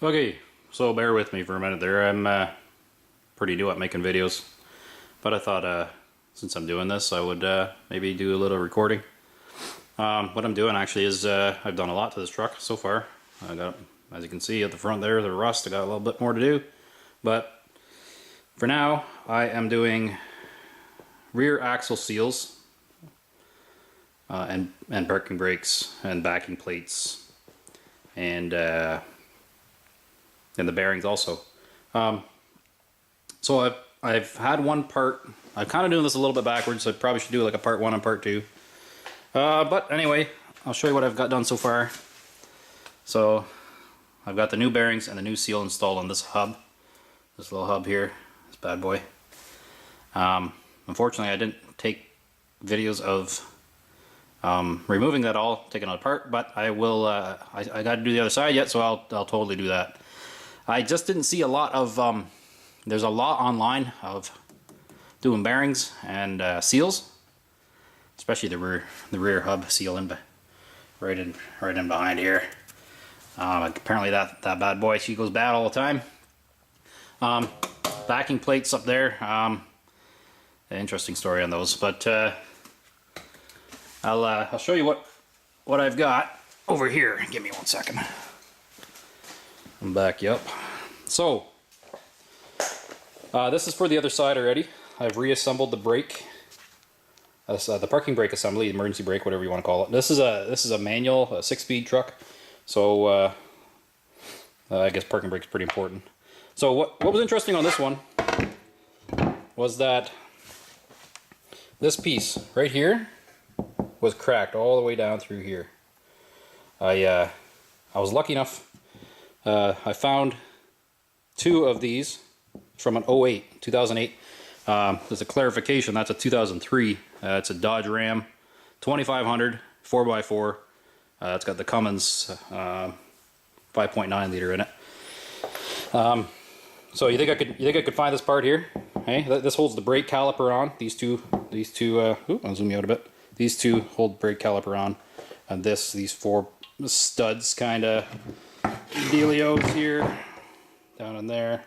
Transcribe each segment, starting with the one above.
Okay, so bear with me for a minute there. I'm pretty new at making videos, but I thought since I'm doing this, I would maybe do a little recording. What I'm doing actually is I've done a lot to this truck so far. I got, as you can see at the front there, the rust. I got a little bit more to do, but for now I am doing rear axle seals and parking brakes and backing plates and the bearings also. So I've had one part. I'm kind of doing this a little bit backwards. So I probably should do like a part 1 and part 2. But anyway, I'll show you what I've got done so far. So I've got the new bearings and the new seal installed on this hub. This little hub here, this bad boy. Unfortunately, I didn't take videos of removing that all, taking it apart, but I will. I got to do the other side yet, so I'll totally do that. I just didn't see a lot of. There's a lot online of doing bearings and seals, especially the rear hub seal right in behind here. Apparently that bad boy, she goes bad all the time. Backing plates up there. An interesting story on those, but I'll show you what I've got over here. Give me 1 second. I'll back you up. So this is for the other side already. I've reassembled the brake, the parking brake assembly, emergency brake, whatever you want to call it. This is a manual, a 6-speed truck. So I guess parking brake's pretty important. So what was interesting on this one was that this piece right here was cracked all the way down through here. I was lucky enough. I found 2 of these from an 2008. There's a clarification. That's a 2003. It's a Dodge Ram 2500 4x4. It's got the Cummins 5.9 liter in it. So you think I could find this part here? Hey, this holds the brake caliper on. These two. I'll zoom you out a bit. These 2 hold brake caliper on, and these 4 studs kind of dealios here, down in there.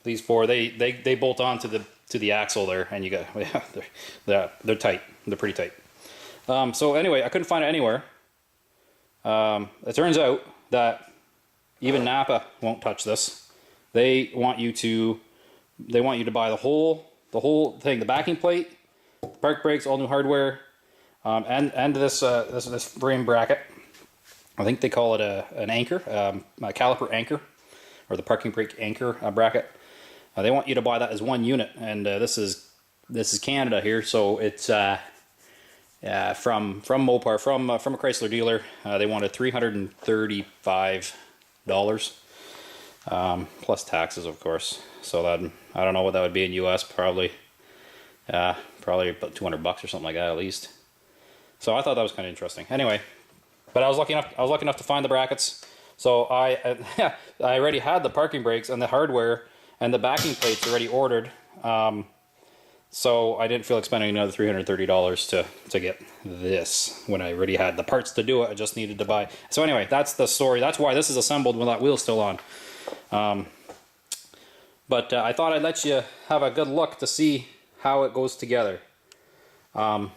These 4 they bolt on to the axle there, and you got they're tight. They're pretty tight. So anyway, I couldn't find it anywhere. It turns out that even Napa won't touch this. They want you to buy the whole thing, the backing plate, park brakes, all new hardware, and this frame bracket. I think they call it an anchor, a caliper anchor, or the parking brake anchor bracket. They want you to buy that as one unit, and this is Canada here, so it's from Mopar, from a Chrysler dealer. They wanted $335 plus taxes, of course. So that, I don't know what that would be in US. Probably about $200 or something like that at least. So I thought that was kind of interesting. Anyway, but I was lucky enough to find the brackets. So I already had the parking brakes and the hardware and the backing plates already ordered. So I didn't feel like spending another $330 to get this when I already had the parts to do it. I just needed to buy. So anyway, that's the story. That's why this is assembled with that wheel still on. But I thought I'd let you have a good look to see how it goes together. Because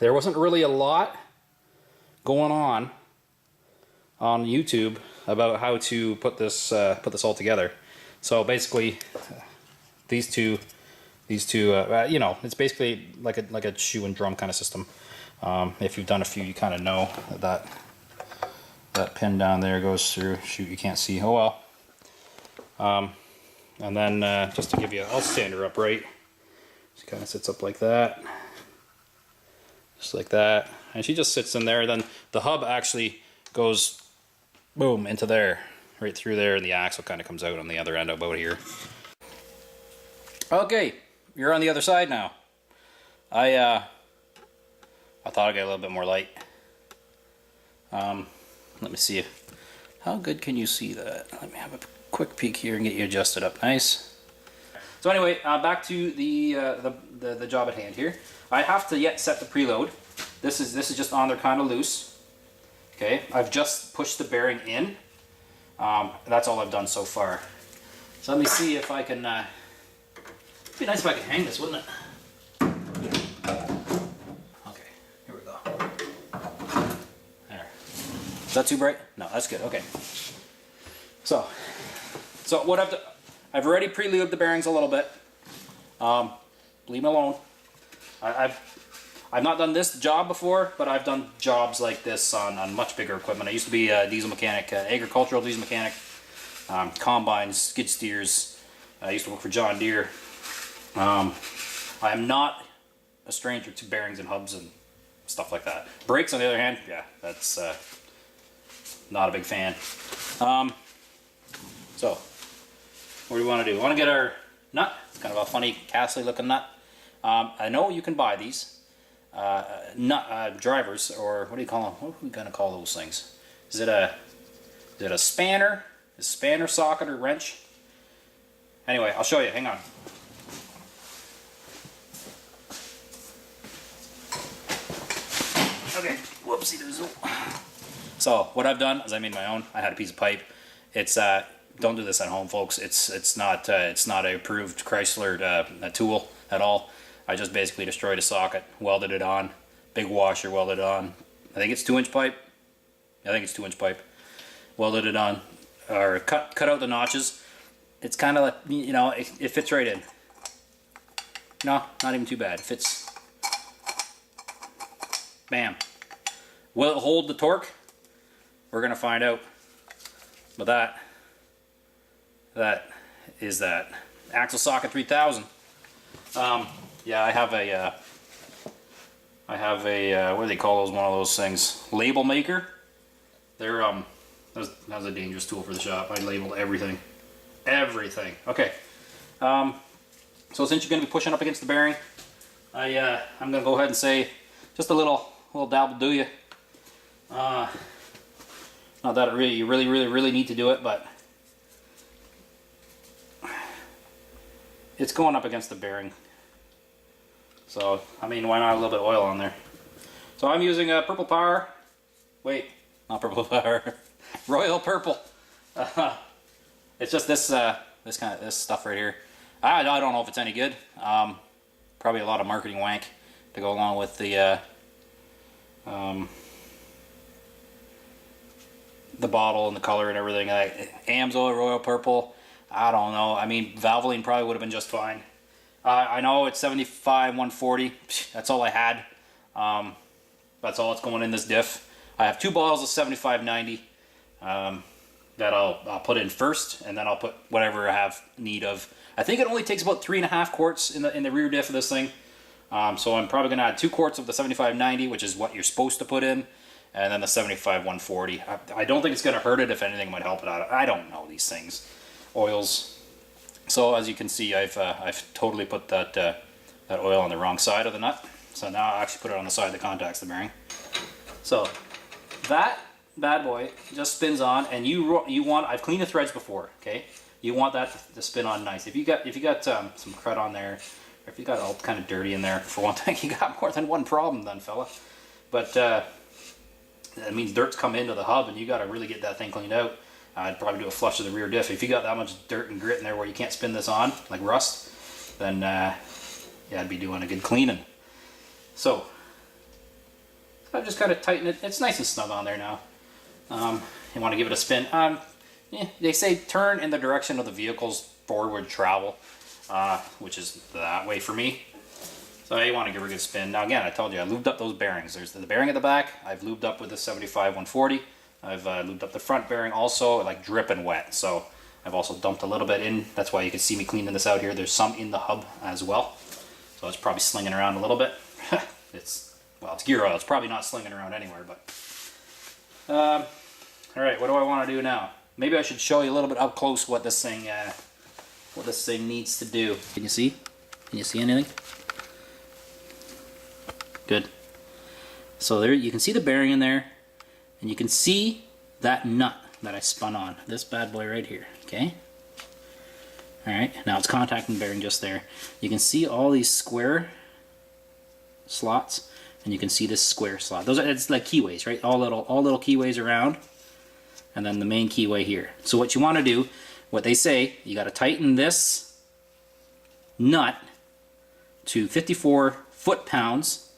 there wasn't really a lot going on YouTube about how to put this all together. So basically, these two, you know, it's basically like a shoe and drum kind of system. If you've done a few, you kind of know that pin down there goes through. Shoot, you can't see. Oh well. And then just to give you, I'll stand her upright. She kind of sits up like that, just like that, and she just sits in there. Then the hub actually goes, boom, into there, right through there, and the axle kind of comes out on the other end about here. Okay, you're on the other side now. I thought I'd get a little bit more light. Let me see how good can you see that. Let me have a quick peek here and get you adjusted up nice. So anyway, back to the job at hand here. I have to yet set the preload. This is just on there kind of loose. Okay, I've just pushed the bearing in. That's all I've done so far. So let me see if I can, it'd be nice if I could hang this, wouldn't it? Okay, here we go. There. Is that too bright? No, that's good, okay. So what I've already pre-lubed the bearings a little bit. Leave me alone. I've not done this job before, but I've done jobs like this on much bigger equipment. I used to be a diesel mechanic, agricultural diesel mechanic, combines, skid steers. I used to work for John Deere. I am not a stranger to bearings and hubs and stuff like that. Brakes, on the other hand, yeah, that's not a big fan. So, what do we want to do? We want to get our nut. It's kind of a funny, castly looking nut. I know you can buy these. Drivers, or what do you call them? What are we gonna call those things? Is it a spanner? A spanner, socket, or wrench? Anyway, I'll show you. Hang on. Okay. Whoopsie doozle. So what I've done is I made my own. I had a piece of pipe. It's don't do this at home, folks. It's not a approved Chrysler tool at all. I just basically destroyed a socket, welded it on, big washer, welded it on. I think it's 2-inch pipe. I think it's 2-inch pipe. Welded it on, or cut out the notches. It's kind of like, you know, it fits right in. No, not even too bad. It fits. Bam. Will it hold the torque? We're gonna find out. But that is that axle socket 3000. Yeah, I have a what do they call those? One of those things, label maker. They're that was a dangerous tool for the shop. I labeled everything. Okay. So since you're going to be pushing up against the bearing, I'm going to go ahead and say just a little dab will do you. Not that you really need to do it, but it's going up against the bearing. So, I mean, why not a little bit of oil on there? So I'm using a Purple Power. Wait, not Purple Power. Royal Purple. It's just this this stuff right here. I don't know if it's any good. Probably a lot of marketing wank to go along with the bottle and the color and everything. Amsoil Royal Purple. I don't know. I mean, Valvoline probably would have been just fine. I know it's 75-140. That's all I had. That's all that's going in this diff. I have 2 bottles of 75-90 that I'll put in first, and then I'll put whatever I have need of. I think it only takes about 3.5 quarts in the rear diff of this thing. So I'm probably gonna add 2 quarts of the 75-90, which is what you're supposed to put in, and then the 75-140. I don't think it's gonna hurt it. If anything, it might help it out. I don't know these things, oils. So as you can see, I've totally put that oil on the wrong side of the nut. So now I'll actually put it on the side that contacts the bearing. So that bad boy just spins on, and you want, I've cleaned the threads before, okay? You want that to spin on nice. If you got some crud on there, or if you got all kind of dirty in there, for one thing, you got more than one problem then, fella. But that means dirt's come into the hub, and you got to really get that thing cleaned out. I'd probably do a flush of the rear diff. If you got that much dirt and grit in there where you can't spin this on, like rust, then yeah, I'd be doing a good cleaning. So I just kind of tighten it. It's nice and snug on there now. You want to give it a spin. Yeah, they say turn in the direction of the vehicle's forward travel, which is that way for me. So you want to give her a good spin. Now again, I told you I lubed up those bearings. There's the bearing at the back. I've lubed up with the 75-140. I've lubed up the front bearing also, like dripping wet. So I've also dumped a little bit in. That's why you can see me cleaning this out here. There's some in the hub as well. So it's probably slinging around a little bit. It's gear oil. It's probably not slinging around anywhere, but. All right, what do I want to do now? Maybe I should show you a little bit up close what this thing needs to do. Can you see? Can you see anything? Good. So there, you can see the bearing in there, and you can see that nut that I spun on. This bad boy right here. Okay. All right. Now it's contacting the bearing just there. You can see all these square slots. and you can see this square slot. Those are, it's like keyways, right? All little keyways around, and then the main keyway here. So what you want to do, what they say, you got to tighten this nut to 54 foot-pounds,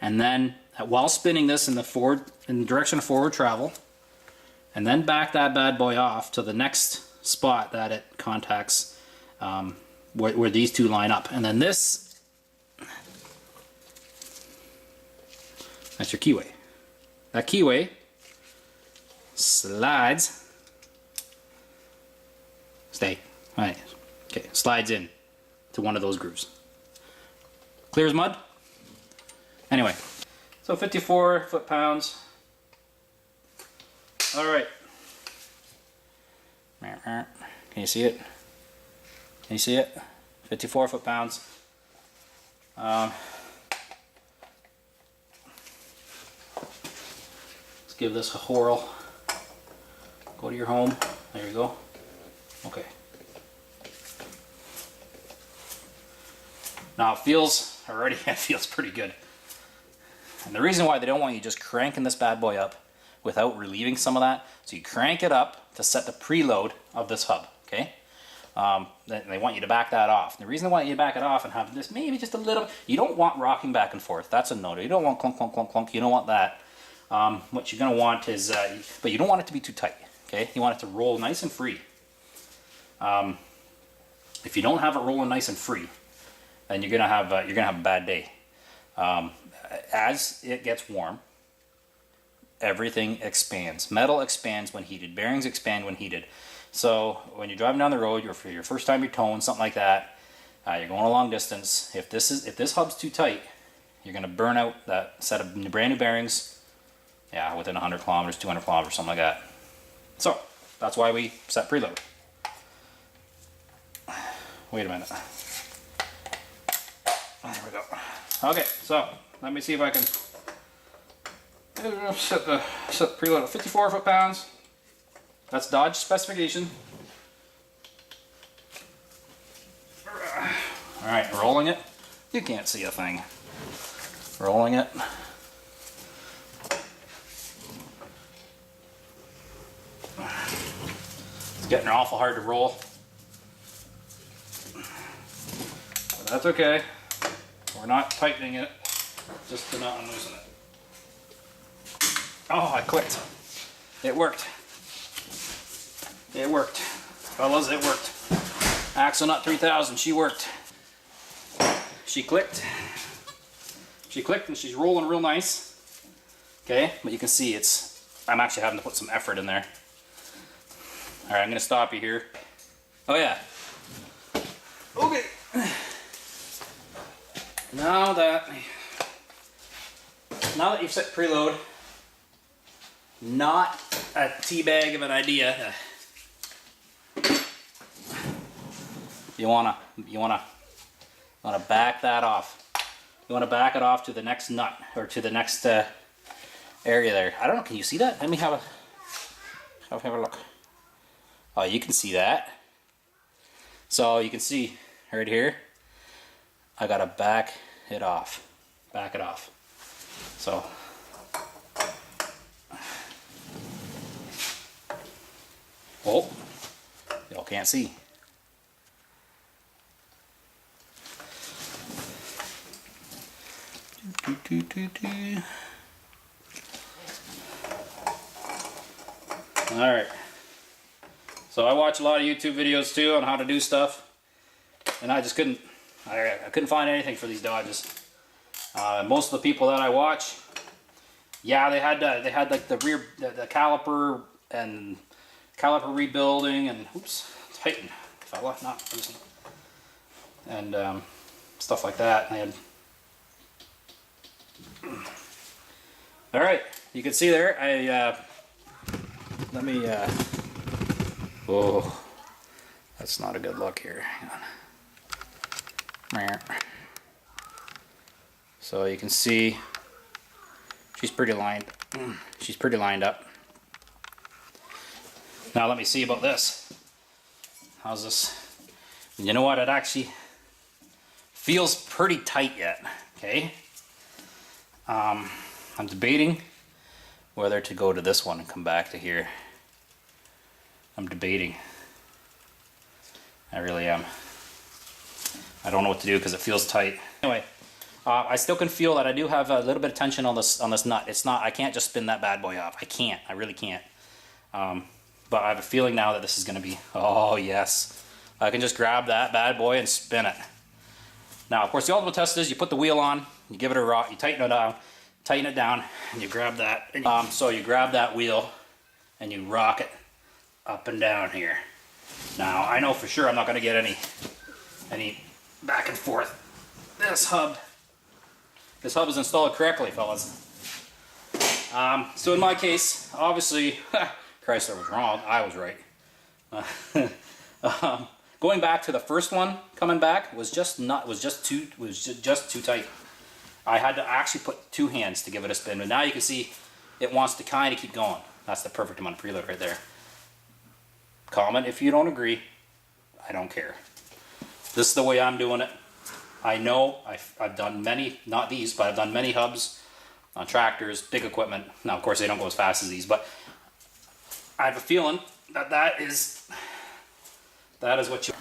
and then while spinning this in the direction of forward travel, and then back that bad boy off to the next spot that it contacts, where these two line up, and then this, that's your keyway. That keyway slides, stay, all right, okay, slides in to one of those grooves. Clear as mud? Anyway, so 54 foot-pounds. All right. Can you see it? Can you see it? 54 foot-pounds. Let's give this a whirl. Go to your home. There you go. Okay. Now it feels pretty good. And the reason why they don't want you just cranking this bad boy up without relieving some of that, so you crank it up to set the preload of this hub, okay? Then they want you to back that off. The reason they want you to back it off and have this maybe just a little, you don't want rocking back and forth. That's a no. You don't want clunk, clunk, clunk, clunk. You don't want that. What you're going to want is, but you don't want it to be too tight, okay? You want it to roll nice and free. If you don't have it rolling nice and free, then you're gonna have a bad day. As it gets warm, everything expands. Metal expands when heated. Bearings expand when heated. So when you're driving down the road, or for your first time you're towing something like that, you're going a long distance. If this hub's too tight, you're gonna burn out that set of brand new bearings. Yeah, within 100 kilometers, 200 kilometers, something like that. So that's why we set preload. Wait a minute. There we go. Okay, so let me see if I can set the preload at 54 foot-pounds. That's Dodge specification. All right, rolling it. You can't see a thing. Rolling it. It's getting awful hard to roll. But that's okay. We're not tightening it, just to not unloosen it. Oh, I clicked. It worked. It worked. Fellas, it worked. Axle Nut 3000, she worked. She clicked. She clicked and she's rolling real nice. Okay, but you can see I'm actually having to put some effort in there. All right, I'm gonna stop you here. Oh yeah. Okay. Now that you've set preload, not a teabag of an idea. You wanna back that off. You wanna back it off to the next nut, or to the next area there. I don't know. Can you see that? Let me have a look. Oh, you can see that. So you can see right here. I gotta back it off. Back it off. So oh, y'all can't see. All right. So I watch a lot of YouTube videos too on how to do stuff, and I just couldn't. I couldn't find anything for these Dodges. Most of the people that I watch, yeah, they had like the rear, the caliper and caliper rebuilding, and oops, tighten, fella, not loosen, and stuff like that. And they had, all right, you can see there. Let me. Oh, that's not a good look here. Hang on. So you can see she's pretty lined. She's pretty lined up. Now let me see about this. How's this? You know what? It actually feels pretty tight yet. Okay. I'm debating whether to go to this one and come back to here. I'm debating. I really am. I don't know what to do because it feels tight. Anyway, I still can feel that I do have a little bit of tension on this nut. It's not. I can't just spin that bad boy off. I can't. I really can't. But I have a feeling now that this is going to be. Oh yes, I can just grab that bad boy and spin it. Now, of course, the ultimate test is you put the wheel on, you give it a rock, you tighten it down, and you grab that. So you grab that wheel and you rock it up and down here. Now, I know for sure I'm not going to get any back and forth. This hub is installed correctly, fellas. So in my case, obviously, Chrysler was wrong. I was right. Going back to the first one, coming back was just too tight. I had to actually put two hands to give it a spin, but now you can see it wants to kind of keep going. That's the perfect amount of preload right there. Comment if you don't agree. I don't care. This is the way I'm doing it. I know I've done many, not these, but I've done many hubs on tractors, big equipment. Now, of course, they don't go as fast as these, but I have a feeling that is what you.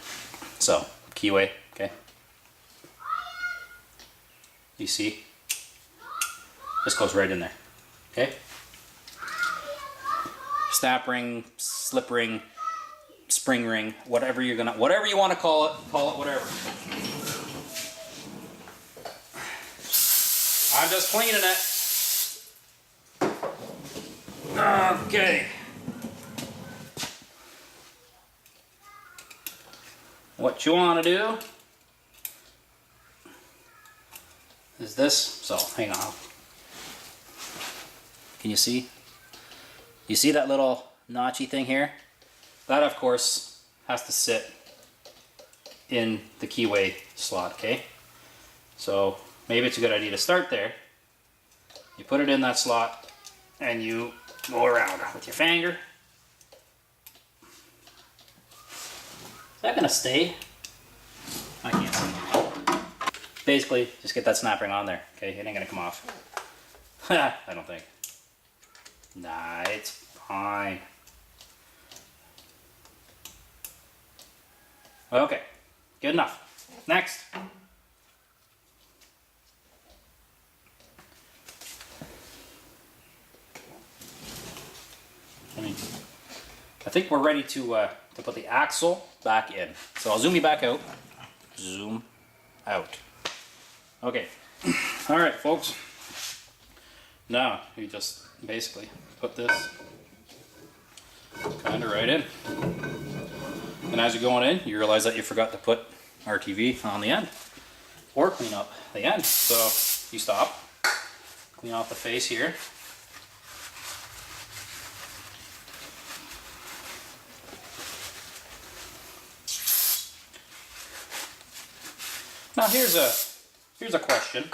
So, keyway, okay. You see? This goes right in there, okay? Snap ring, slip ring, spring ring, whatever you want to call it whatever. I'm just cleaning it. Okay. What you want to do is this. So, hang on. Can you see? You see that little notchy thing here? That, of course, has to sit in the keyway slot, okay? So, maybe it's a good idea to start there. You put it in that slot, and you go around with your finger. Is that gonna stay? I can't see. Basically, just get that snap ring on there, okay? It ain't gonna come off. I don't think. Nah, it's fine. Okay, good enough. Next. I think we're ready to put the axle back in. So I'll zoom you back out. Zoom out. Okay. All right, folks. Now you just basically put this kind of right in. And as you're going in, you realize that you forgot to put RTV on the end or clean up the end. So you stop, clean off the face here. Now here's a question.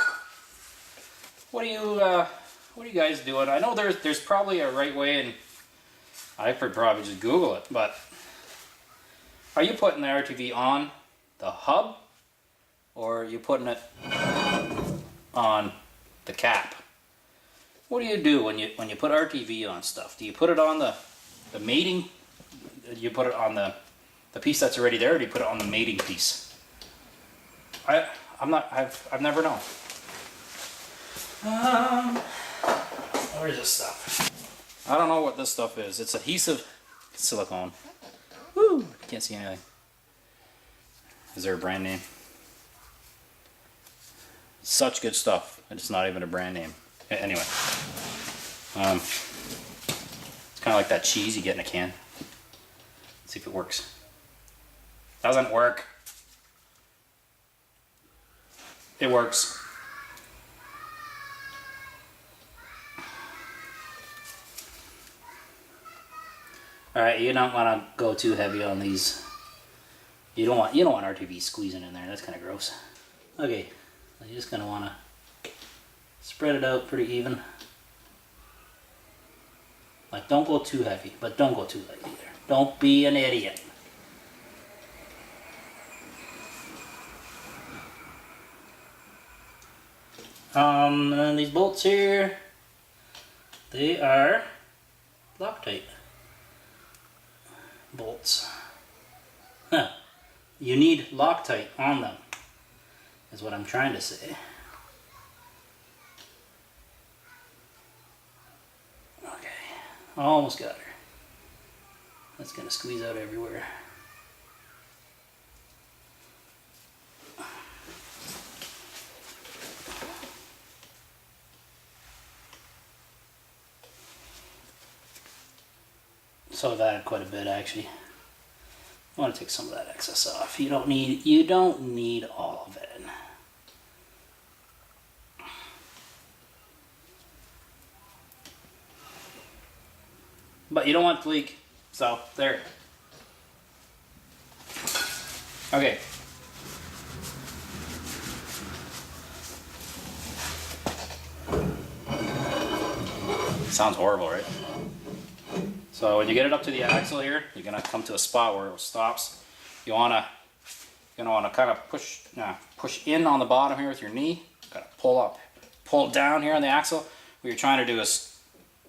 What are you guys doing? I know there's probably a right way, and I could probably just Google it, but are you putting the RTV on the hub, or are you putting it on the cap? What do you do when you put RTV on stuff? Do you put it on the mating? Do you put it on the piece that's already there, or do you put it on the mating piece? I've never known. What is this stuff? I don't know what this stuff is. It's adhesive silicone. Woo! Can't see anything. Is there a brand name? Such good stuff, and it's not even a brand name. Anyway, it's kind of like that cheese you get in a can. Let's see if it works. Doesn't work. It works. Alright, you don't want to go too heavy on these. You don't want RTV squeezing in there. That's kind of gross. Okay, so you're just gonna want to spread it out pretty even. Like, don't go too heavy, but don't go too light either. Don't be an idiot. And these bolts here, they are Loctite bolts. Huh. You need Loctite on them, is what I'm trying to say. Okay, almost got her. That's gonna squeeze out everywhere. So I've added quite a bit actually. I want to take some of that excess off. You don't need all of it. But you don't want it to leak. So there. Okay. Sounds horrible, right? So when you get it up to the axle here, you're gonna come to a spot where it stops. You're gonna kind of push in on the bottom here with your knee. Gotta pull down here on the axle. What you're trying to do is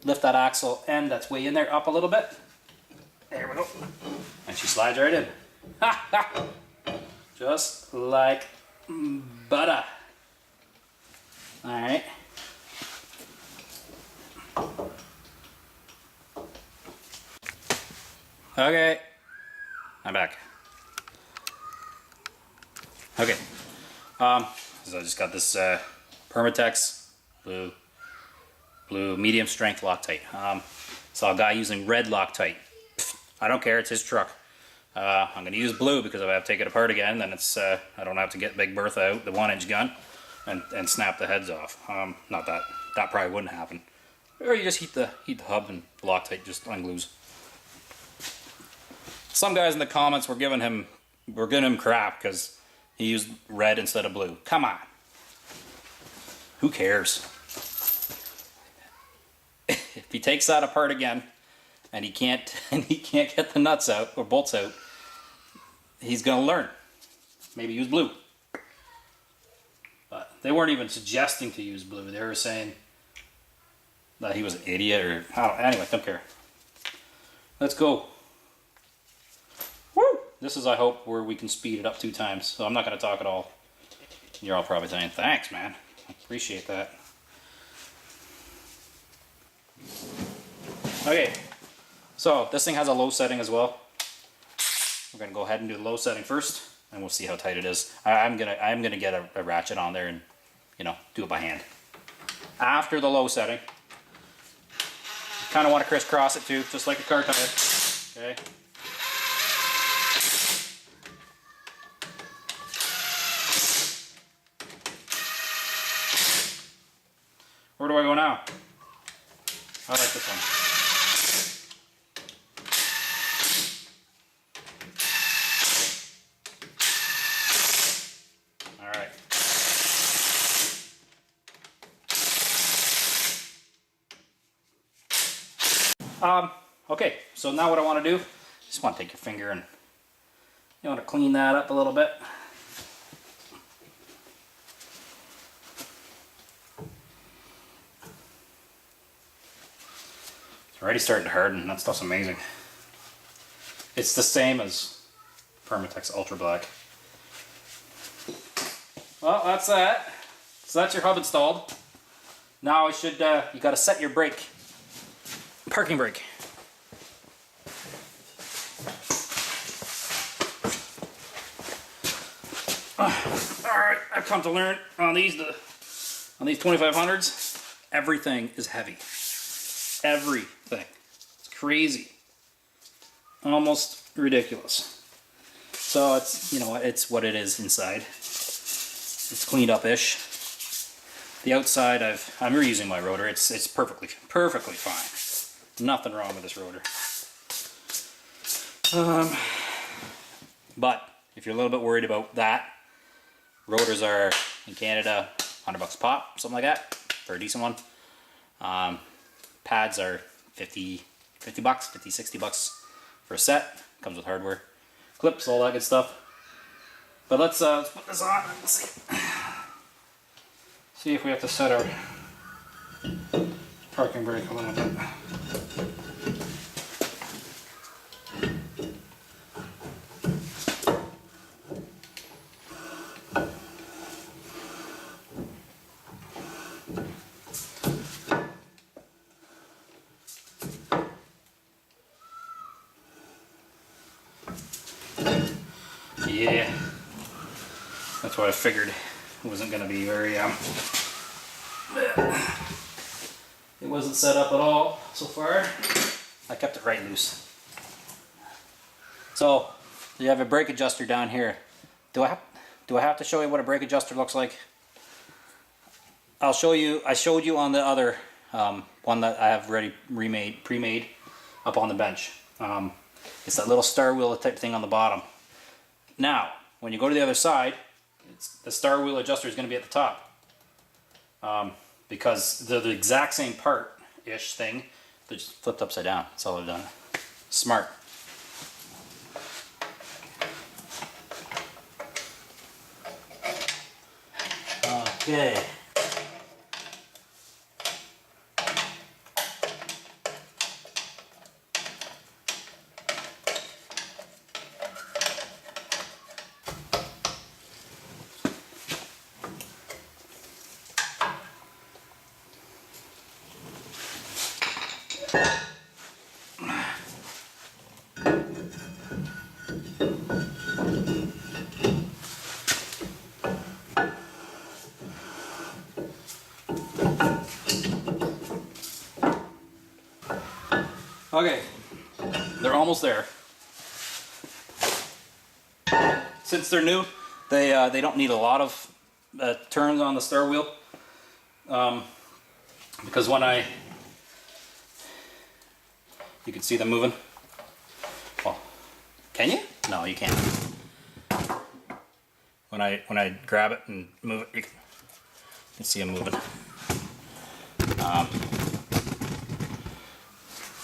lift that axle end that's way in there up a little bit. There we go. And she slides right in. Just like butter. All right. Okay, I'm back. Okay, so I just got this Permatex blue medium strength Loctite. Saw a guy using red Loctite. I don't care, it's his truck. I'm gonna use blue because if I have to take it apart again, then it's I don't have to get Big Bertha out, the 1-inch gun, and snap the heads off. Not that probably wouldn't happen. Or you just heat the hub and Loctite just unglues. Some guys in the comments were giving him crap because he used red instead of blue. Come on. Who cares? If he takes that apart again and he can't get the nuts out or bolts out, he's gonna learn. Maybe use blue. But they weren't even suggesting to use blue. They were saying that he was an idiot or anyway, don't care. Let's go. Woo! This is, I hope, where we can speed it up 2 times. So I'm not going to talk at all. You're all probably saying, thanks, man. I appreciate that. Okay. So this thing has a low setting as well. We're going to go ahead and do the low setting first, and we'll see how tight it is. I'm gonna get a ratchet on there and, do it by hand. After the low setting, you kind of want to crisscross it too, just like a car tire. Okay. Where do I go now? I like this one. All right. Okay, so now what I want to do, just want to take your finger and you want to clean that up a little bit. It's already starting to harden. That stuff's amazing. It's the same as Permatex Ultra Black. Well, that's that. So that's your hub installed. Now you got to set your brake. Parking brake. Alright, I've come to learn on these 2500s, everything is heavy. Everything. It's crazy. Almost ridiculous. So it's, it's what it is inside. It's cleaned up-ish. The outside, I'm reusing my rotor. It's perfectly fine. Nothing wrong with this rotor. But if you're a little bit worried about that, rotors are in Canada $100 a pop, something like that, for a decent one. Pads are $50, $60 for a set. Comes with hardware, clips, all that good stuff. But let's put this on and see. see if we have to set our parking brake a little bit. Yeah, that's what I figured. It wasn't going to be very, it wasn't set up at all so far. I kept it right loose. So, you have a brake adjuster down here. Do I have to show you what a brake adjuster looks like? I'll show you. I showed you on the other one that I have pre-made up on the bench. It's that little star wheel type thing on the bottom. Now, when you go to the other side, the star wheel adjuster is going to be at the top. Because they're the exact same part-ish thing, they're just flipped upside down. That's all they've done. Smart. Okay. Okay, they're almost there. Since they're new, they don't need a lot of turns on the star wheel, because when you can see them moving. Well, can you? No, you can't. When I grab it and move it, you can see them moving.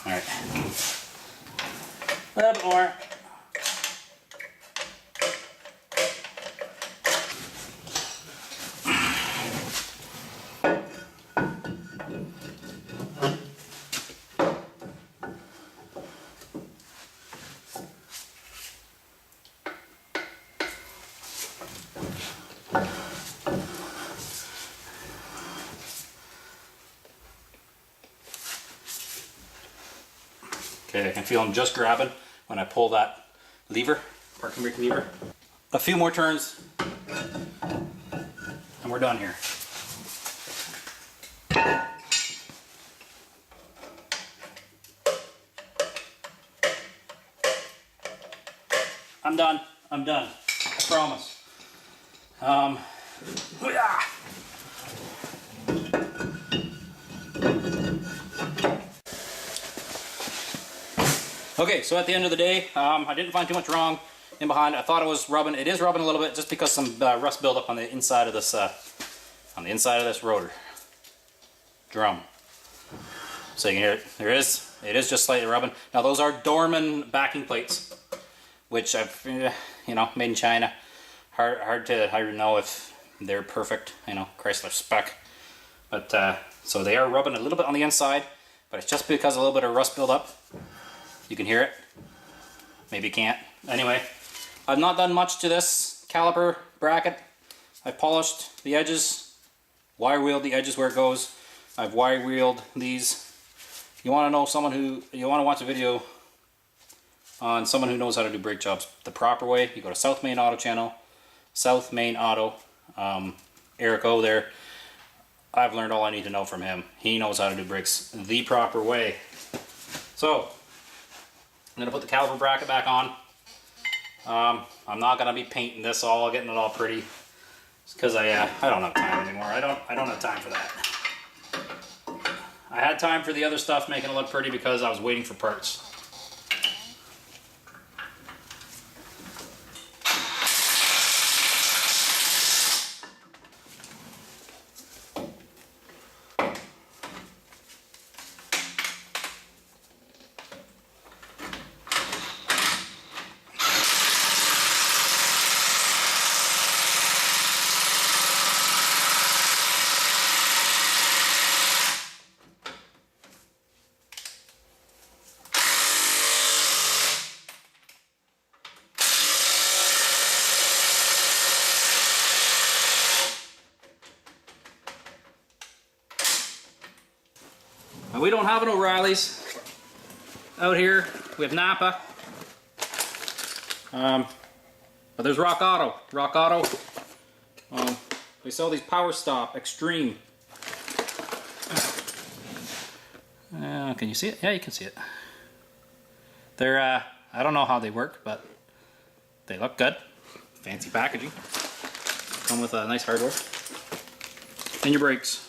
All right, a little bit more. Okay, I can feel them just grabbing when I pull that lever, parking brake lever. A few more turns, and we're done here. I'm done. I'm done. I promise. Yeah. Okay, so at the end of the day, I didn't find too much wrong in behind. I thought it was rubbing. It is rubbing a little bit just because some rust buildup on the inside of this rotor drum. So you can hear it. It is just slightly rubbing. Now those are Dorman backing plates, which I've made in China. Hard to know if they're perfect. Chrysler spec, but so they are rubbing a little bit on the inside, but it's just because a little bit of rust buildup. You can hear it. Maybe you can't. Anyway, I've not done much to this caliper bracket. I've polished the edges, wire wheeled the edges where it goes. I've wire wheeled these. You want to watch a video on someone who knows how to do brake jobs the proper way, you go to South Main Auto channel, South Main Auto, Eric O there. I've learned all I need to know from him. He knows how to do brakes the proper way. So, I'm going to put the caliper bracket back on. I'm not going to be painting this all, getting it all pretty, because I don't have time anymore. I don't have time for that. I had time for the other stuff, making it look pretty, because I was waiting for parts. we don't have an O'Reilly's out here. We have Napa. But there's Rock Auto. Rock Auto. They sell these Power Stop Extreme. Can you see it? Yeah, you can see it. They're, I don't know how they work, but they look good. Fancy packaging. Come with a nice hardware. And your brakes.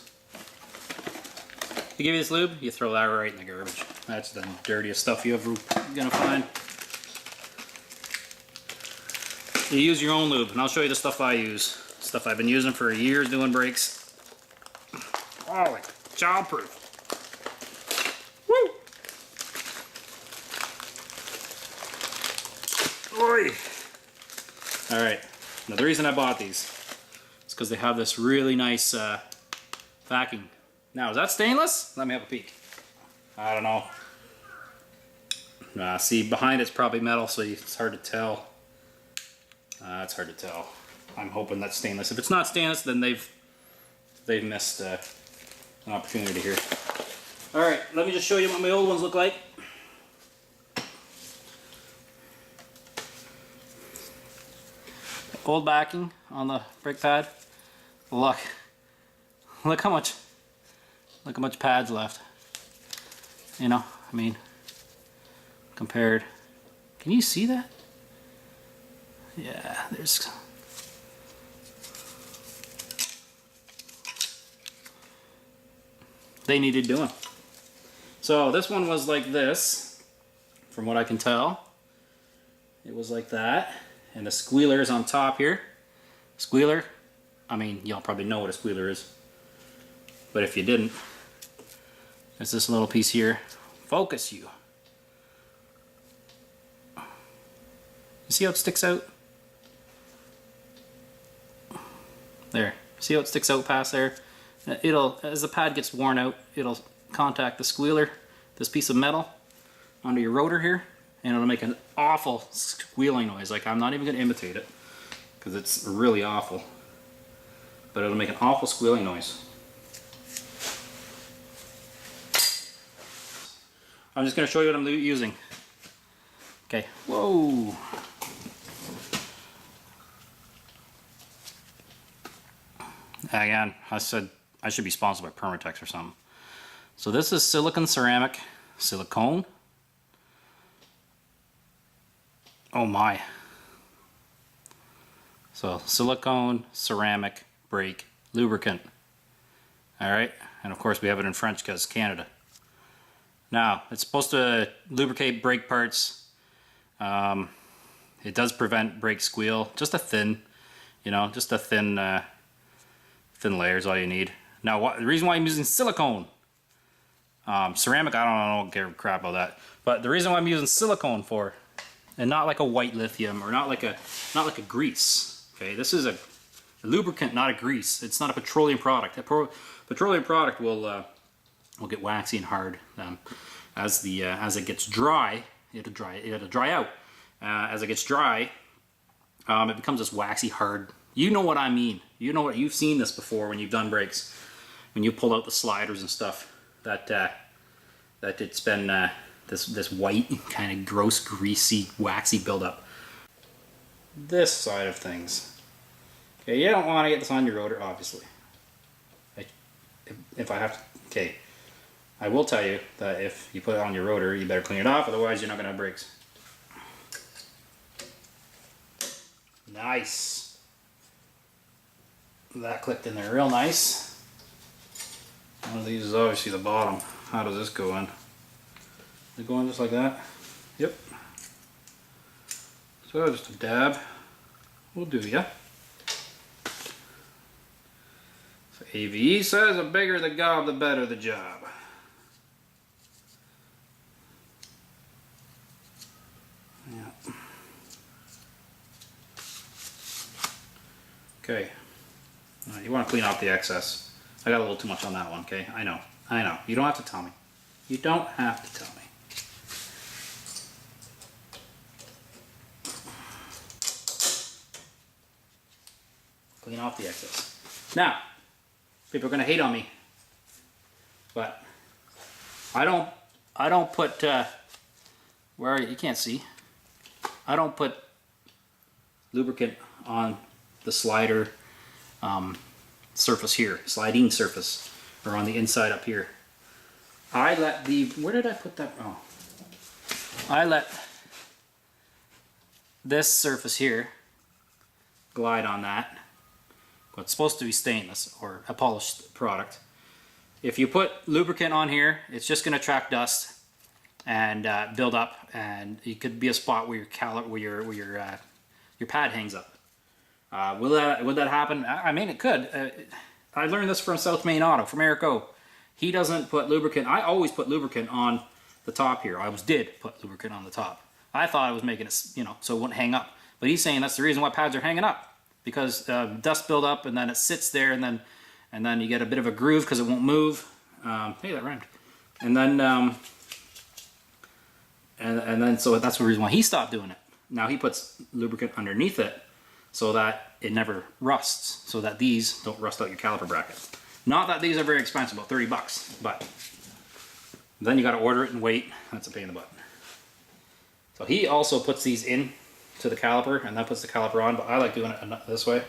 You give you this lube, you throw that right in the garbage. That's the dirtiest stuff you're ever gonna find. You use your own lube, and I'll show you the stuff I use. Stuff I've been using for years doing brakes. Oh, like childproof. Woo! Oi! Alright, now the reason I bought these is because they have this really nice backing. Now, is that stainless? Let me have a peek. I don't know. See, behind it's probably metal, so it's hard to tell. It's hard to tell. I'm hoping that's stainless. If it's not stainless, then they've missed an opportunity here. All right, let me just show you what my old ones look like. Old backing on the brake pad. Look how much pad's left. You know, I mean, compared. Can you see that? Yeah, there's. They needed doing. So this one was like this, from what I can tell. It was like that, and the squealer is on top here. Squealer, I mean, y'all probably know what a squealer is, but if you didn't, it's this little piece here. Focus you. You see how it sticks out? There. See how it sticks out past there? It'll, as the pad gets worn out, it'll contact the squealer, this piece of metal, under your rotor here, and it'll make an awful squealing noise. Like, I'm not even going to imitate it, because it's really awful. But it'll make an awful squealing noise. I'm just going to show you what I'm using. Okay, whoa. Again, I said I should be sponsored by Permatex or something. So this is silicone ceramic, silicone. Oh my. So silicone ceramic brake lubricant. Alright, and of course we have it in French because Canada. Now, it's supposed to lubricate brake parts. It does prevent brake squeal. Just a thin, you know, just a thin layer is all you need. Now, the reason why I'm using silicone, ceramic, I don't give a crap about that. But the reason why I'm using silicone for, and not like a white lithium or not like a grease. Okay, this is a lubricant, not a grease. It's not a petroleum product. A petroleum product will get waxy and hard. As it gets dry, it'll dry out. As it gets dry, it becomes this waxy hard. You know what I mean. You know what, you've seen this before when you've done brakes, when you pull out the sliders and stuff. That it's been this white kind of gross, greasy, waxy buildup. This side of things. Okay, you don't want to get this on your rotor, obviously. If I have to, okay. I will tell you that if you put it on your rotor, you better clean it off, otherwise you're not going to have brakes. Nice. That clipped in there real nice. One of these is obviously the bottom. How does this go in? Does it go in just like that? Yep. So just a dab will do ya. So AVE says the bigger the gob, the better the job. Yeah. Okay. You want to clean off the excess. I got a little too much on that one, okay? I know. You don't have to tell me. You don't have to tell me. Clean off the excess. Now, people are going to hate on me, but I don't put where are you? You can't see. I don't put lubricant on the slider surface here, sliding surface, or on the inside up here. I let the, where did I put that? Oh, I let this surface here glide on that. But it's supposed to be stainless or a polished product. If you put lubricant on here, it's just going to attract dust and build up, and it could be a spot where your pad hangs up. Would that happen? I mean, it could. I learned this from South Main Auto, from Eric O. He doesn't put lubricant. I always put lubricant on the top here. I did put lubricant on the top. I thought I was making it, you know, so it wouldn't hang up. But he's saying that's the reason why pads are hanging up, because dust build up and then it sits there, and then you get a bit of a groove because it won't move. Hey, that rhymed. And then so that's the reason why he stopped doing it. Now he puts lubricant underneath it so that it never rusts, so that these don't rust out your caliper bracket. Not that these are very expensive, about 30 bucks, but then you got to order it and wait. That's a pain in the butt. So he also puts these in to the caliper, and that puts the caliper on, but I like doing it this way.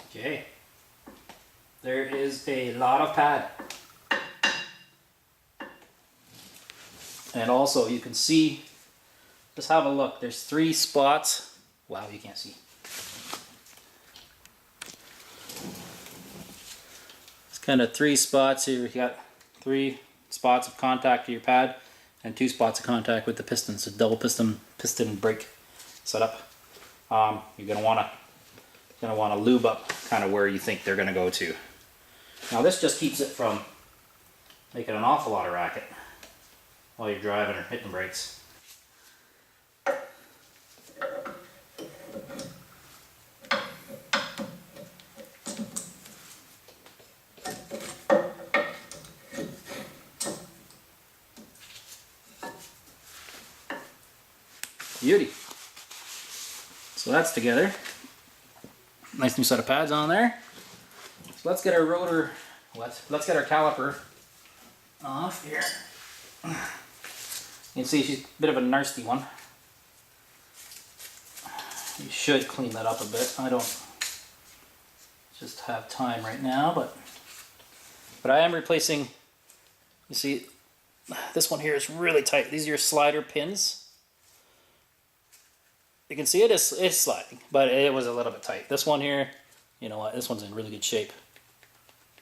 Okay. There is a lot of pad. And also you can see, just have a look, there's 3 spots. Wow, you can't see. It's kind of 3 spots here. You got 3 spots of contact to your pad and 2 spots of contact with the piston. It's a double piston brake setup. You're gonna wanna lube up kind of where you think they're gonna go to. Now this just keeps it from making an awful lot of racket while you're driving or hitting brakes. Beauty. So that's together. Nice new set of pads on there. So let's get our rotor, let's get our caliper off here. You can see she's a bit of a nasty one. You should clean that up a bit. I don't just have time right now, but I am replacing, you see, this one here is really tight. These are your slider pins. You can see it's sliding, but it was a little bit tight. This one here, you know what, this one's in really good shape.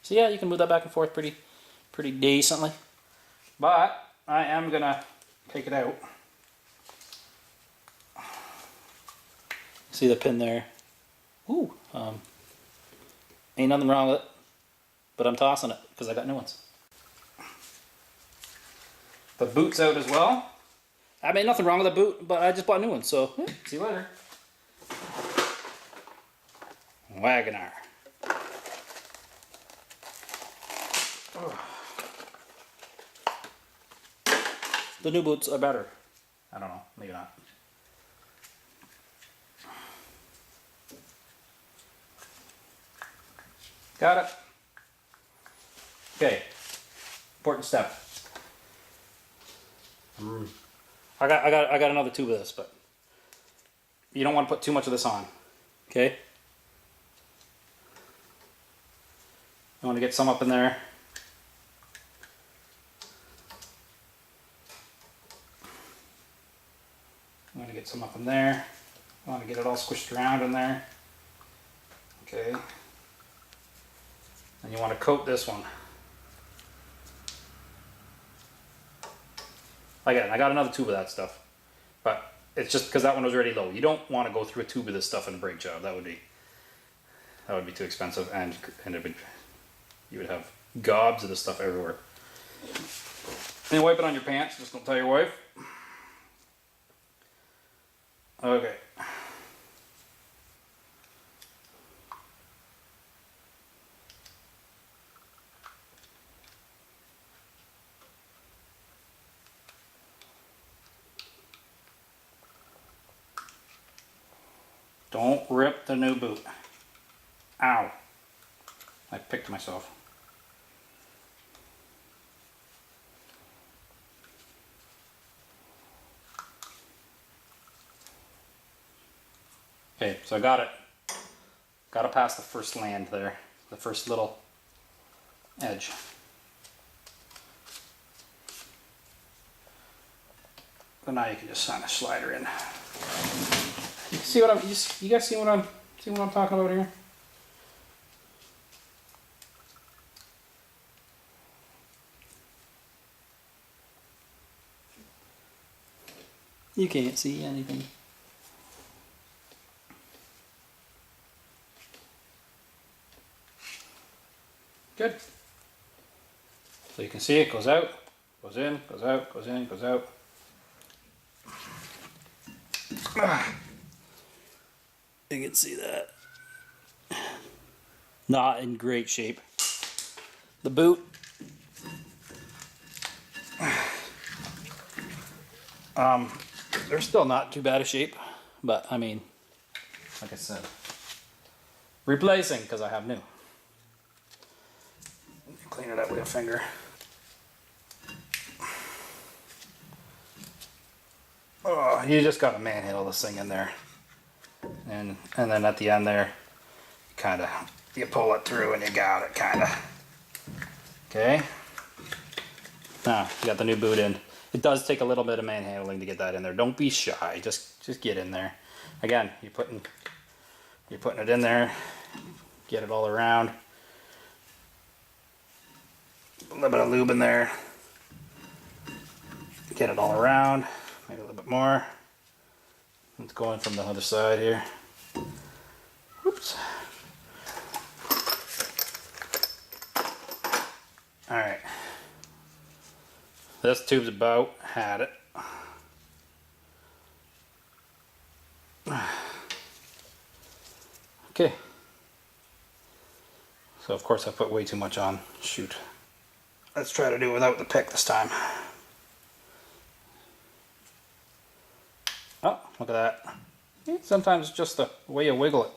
So yeah, you can move that back and forth pretty decently. But I am gonna take it out. See the pin there? Ooh, ain't nothing wrong with it, but I'm tossing it because I got new ones. The boot's out as well. I mean, nothing wrong with the boot, but I just bought new ones, so see you later. Wagoner. Oh. The new boots are better. I don't know, maybe not. Got it. Okay, important step. I got another tube of this, but you don't want to put too much of this on. Okay? You want to get some up in there. I'm going to get some up in there. I want to get it all squished around in there. Okay. And you want to coat this one. Again, I got another tube of that stuff, but it's just because that one was already low. You don't want to go through a tube of this stuff in a brake job. That would be too expensive, and you would have gobs of this stuff everywhere. And wipe it on your pants. Just don't tell your wife. Okay. Don't rip the new boot. Ow. I picked myself. Okay, so I got it. Got to pass the first land there. The first little edge. So now you can just kind of slide her in. You see what I'm? You guys see what I'm talking about here? You can't see anything. Good. So you can see it goes out, goes in, goes out, goes in, goes out. You can see that. Not in great shape. The boot. They're still not too bad a shape, but I mean, Like I said, replacing because I have new. Clean it up with a finger. Oh, you just gotta manhandle this thing in there, and then at the end there, you pull it through and you got it kinda. Okay. Now you got the new boot in. It does take a little bit of manhandling to get that in there. Don't be shy. Just get in there. Again, you're putting it in there. Get it all around. A little bit of lube in there. Get it all around. Maybe a little bit more. It's going from the other side here. Whoops. All right. This tube's about had it. Okay. So of course I put way too much on. Shoot. Let's try to do it without the pick this time. Oh, look at that. Sometimes it's just the way you wiggle it.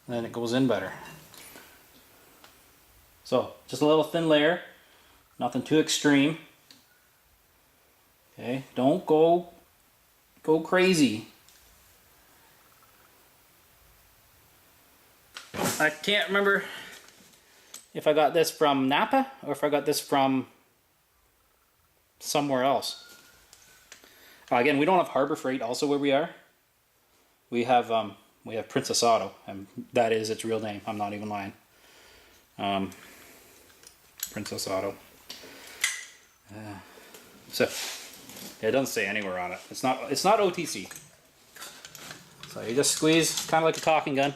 Then it goes in better. So, just a little thin layer. Nothing too extreme. Okay, don't go crazy. I can't remember if I got this from Napa or if I got this from somewhere else. Again, we don't have Harbor Freight also where we are. We have Princess Auto, and that is its real name. I'm not even lying. Princess Auto. So yeah, it doesn't say anywhere on it. It's not OTC. So you just squeeze, kind of like a caulking gun.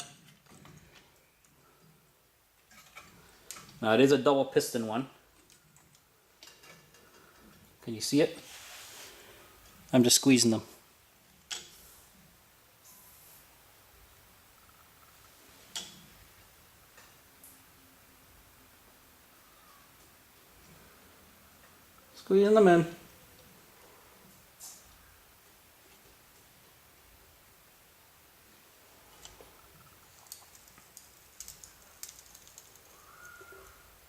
Now it is a double piston one. Can you see it? I'm just squeezing them. Squeezing them in.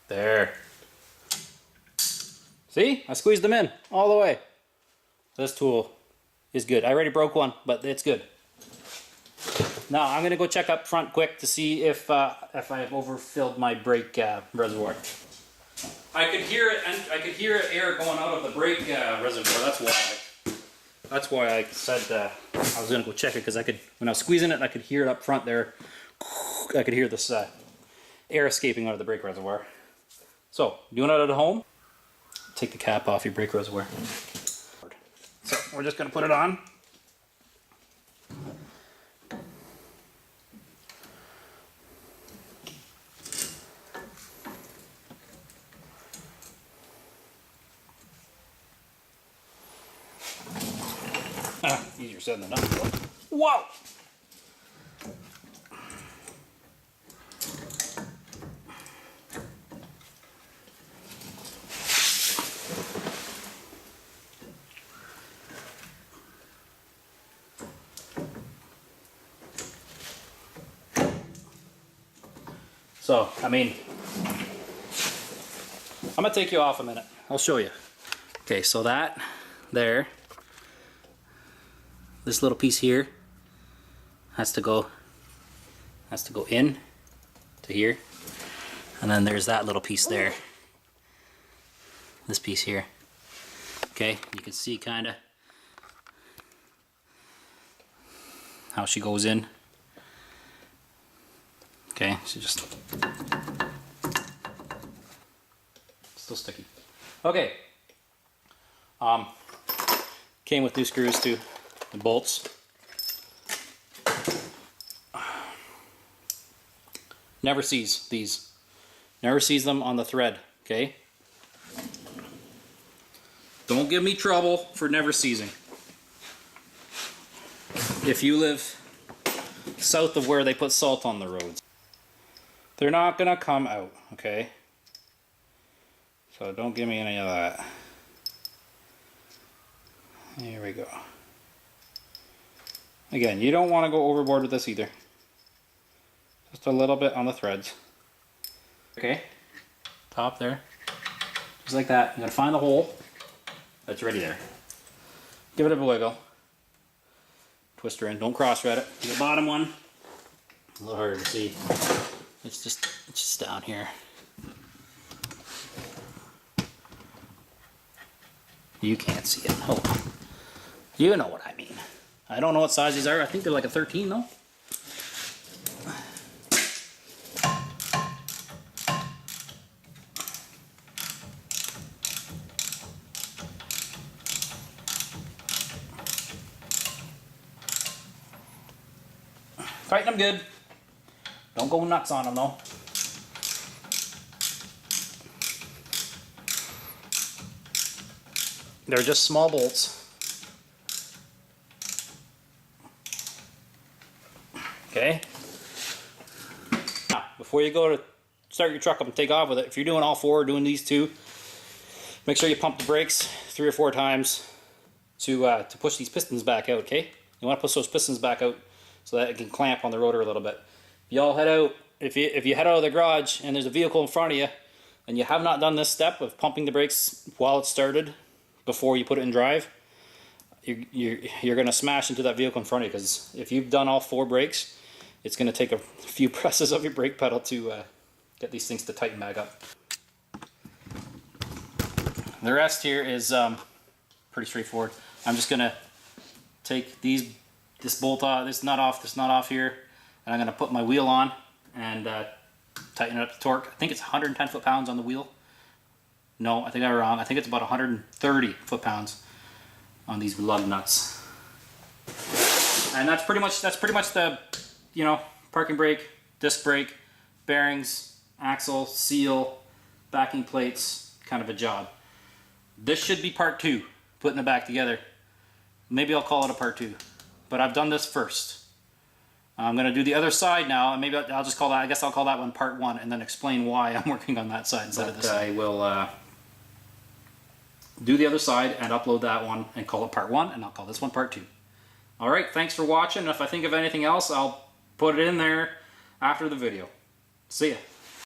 There. See? I squeezed them in all the way. This tool is good. I already broke one, but it's good. Now I'm gonna go check up front quick to see if I've overfilled my brake reservoir. I could hear it, and I could hear air going out of the brake reservoir. That's why I said I was gonna go check it, because when I was squeezing it, I could hear it up front there. I could hear this air escaping out of the brake reservoir. So, doing it at home, take the cap off your brake reservoir. So we're just going to put it on. Easier said than done. Whoa! So, I mean, I'm gonna take you off a minute. I'll show you. Okay, so that there, this little piece here has to go in to here, and then there's that little piece there. This piece here. Okay, you can see kind of how she goes in. Okay, so just still sticky. Okay. Came with new screws too, and bolts. Never seize these. Never seize them on the thread, okay? Don't give me trouble for never seizing. If you live south of where they put salt on the roads, they're not gonna come out, okay? So don't give me any of that. Here we go. Again, you don't want to go overboard with this either. Just a little bit on the threads. Okay, top there. Just like that. You gotta find the hole that's ready there. Give it a wiggle. Twist her in. Don't cross thread it. The bottom one, a little harder to see. It's just down here. You can't see it. Hold on. You know what I mean. I don't know what size these are. I think they're like a 13 though. Tighten them good. Don't go nuts on them though. They're just small bolts. Okay. Now, before you go to start your truck up and take off with it, if you're doing all four, doing these two, make sure you pump the brakes 3 or 4 times to push these pistons back out. Okay. You want to push those pistons back out so that it can clamp on the rotor a little bit. Y'all head out. If you head out of the garage and there's a vehicle in front of you, and you have not done this step of pumping the brakes while it's started before you put it in drive, you're going to smash into that vehicle in front of you, because if you've done all 4 brakes, it's going to take a few presses of your brake pedal to get these things to tighten back up. The rest here is pretty straightforward. I'm just going to take this bolt off, this nut off here, and I'm going to put my wheel on and tighten up the torque. I think it's 110 foot-pounds on the wheel. No, I think I'm wrong. I think it's about 130 foot-pounds on these lug nuts. And that's pretty much the, you know, parking brake, disc brake, bearings, axle, seal, backing plates, kind of a job. This should be part 2, putting it back together. Maybe I'll call it a part 2, but I've done this first. I'm going to do the other side now, and maybe I'll just call that, I guess I'll call that one part 1, and then explain why I'm working on that side instead of this side. I will do the other side and upload that one and call it part 1, and I'll call this one part 2. Alright, thanks for watching. If I think of anything else, I'll put it in there after the video. See ya.